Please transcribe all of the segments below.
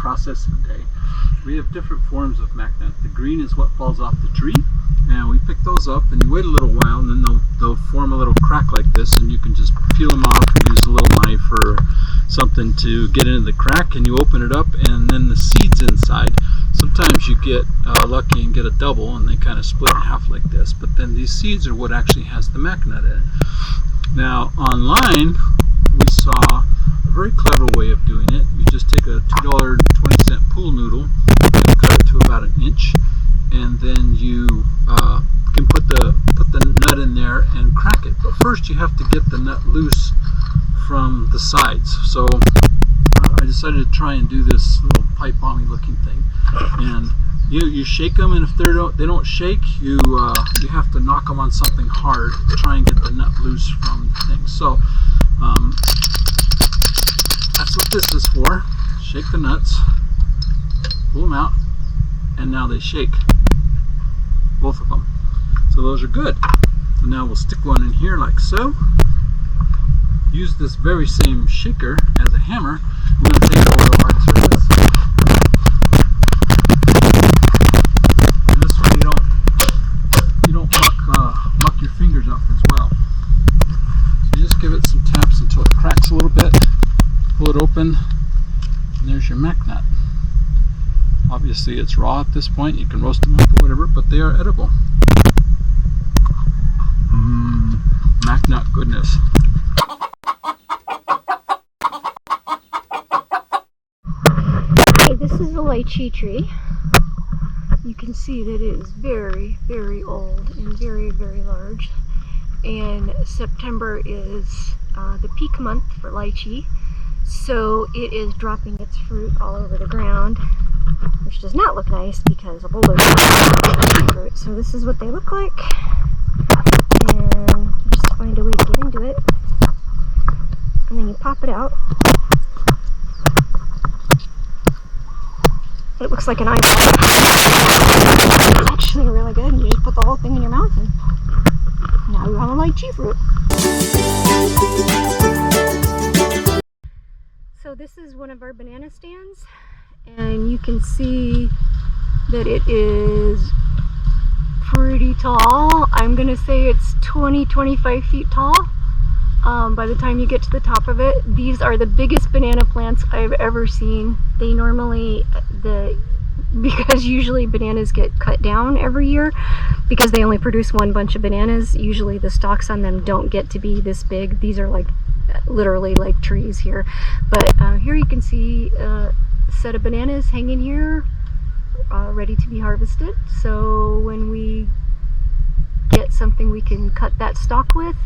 processing day. We have different forms of MacNut. The green is what falls off the tree, and we pick those up and you wait a little while, and then they'll form a little crack like this, and you can just peel them off and use a little knife or something to get into the crack, and you open it up, and then the seeds inside. Sometimes you get lucky and get a double, and they kind of split in half like this, but then these seeds are what actually has the MacNut in it. Now online we saw a very clever way of doing it. You just take a $2.20 pool noodle and cut it to about an inch, and then you can put the nut in there and crack it. But first you have to get the nut loose from the sides. So I decided to try and do this little pipe bomby looking thing, and you shake them, and if they don't shake, you have to knock them on something hard to try and get the nut loose from the thing. So that's what this is for. Shake the nuts, pull them out, and now they shake, both of them. So those are good. So now we'll stick one in here like so. Use this very same shaker as a hammer. We're going to take it over the hard surface. And this way you don't muck your fingers up as well. So you just give it some taps until it cracks a little bit. Pull it open, and there's your MacNut. Obviously it's raw at this point. You can roast them up or whatever, but they are edible. MacNut goodness. Okay, this is a lychee tree. You can see that it is very, very old and very, very large. And September is the peak month for lychee. So it is dropping its fruit all over the ground, which does not look nice because of older fruit. So this is what they look like. And you just find a way to get into it. And then you pop it out. It looks like an eyeball. It's actually really good. You just put the whole thing in your mouth, and now you have a lychee fruit. So this is one of our banana stands, and you can see that it is pretty tall. I'm gonna say it's 20-25 feet tall. By the time you get to the top of it, these are the biggest banana plants I've ever seen. They normally, because usually bananas get cut down every year because they only produce one bunch of bananas. Usually the stalks on them don't get to be this big. These are like literally like trees here. But here you can see a set of bananas hanging here, ready to be harvested. So when we get something we can cut that stalk with,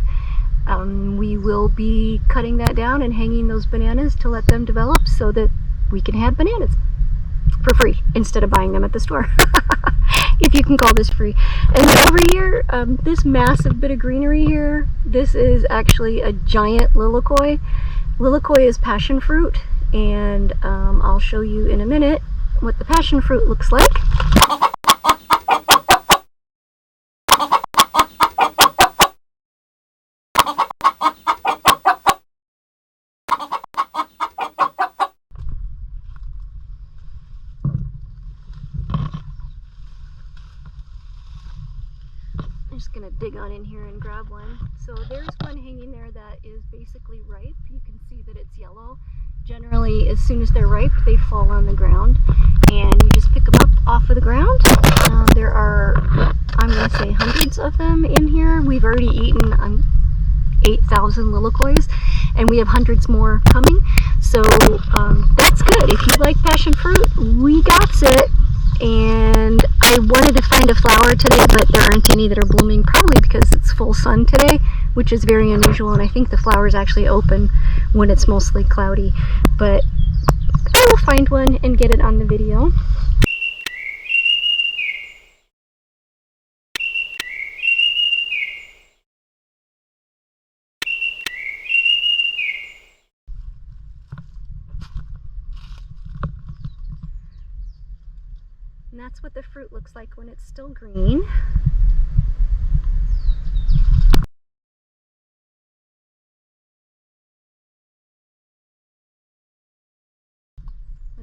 we will be cutting that down and hanging those bananas to let them develop so that we can have bananas for free instead of buying them at the store. If you can call this free. And over here, this massive bit of greenery here, this is actually a giant lilikoi. Lilikoi is passion fruit, and I'll show you in a minute what the passion fruit looks like. I'm just gonna dig on in here and grab one. So there's one hanging there that is basically ripe. You can see that it's yellow. Generally, as soon as they're ripe, they fall on the ground, and you just pick them up off of the ground. There are, I'm gonna say, hundreds of them in here. We've already eaten 8,000 lilikois, and we have hundreds more coming. So that's good. If you like passion fruit, we got it. And I wanted to find a flower today, but there aren't any that are blooming, probably because it's full sun today, which is very unusual, and I think the flowers actually open when it's mostly cloudy. But I will find one and get it on the video. And that's what the fruit looks like when it's still green.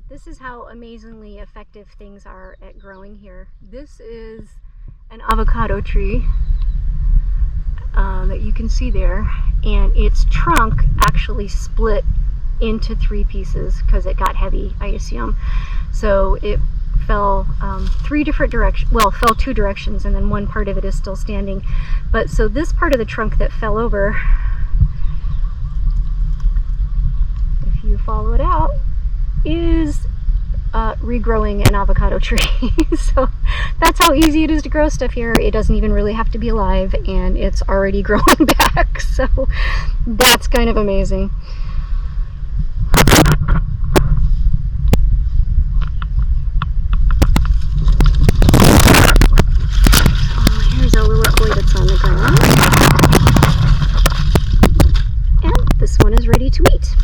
this is how amazingly effective things are at growing here. This is an avocado tree that you can see there, and its trunk actually split into 3 pieces because it got heavy, I assume. So it fell 3 different directions, well, fell 2 directions, and then one part of it is still standing. But so this part of the trunk that fell over, if you follow it out, is regrowing an avocado tree. So that's how easy it is to grow stuff here. It doesn't even really have to be alive, and it's already growing back. So that's kind of amazing. Here's a lily that's on the ground. And this one is ready to eat.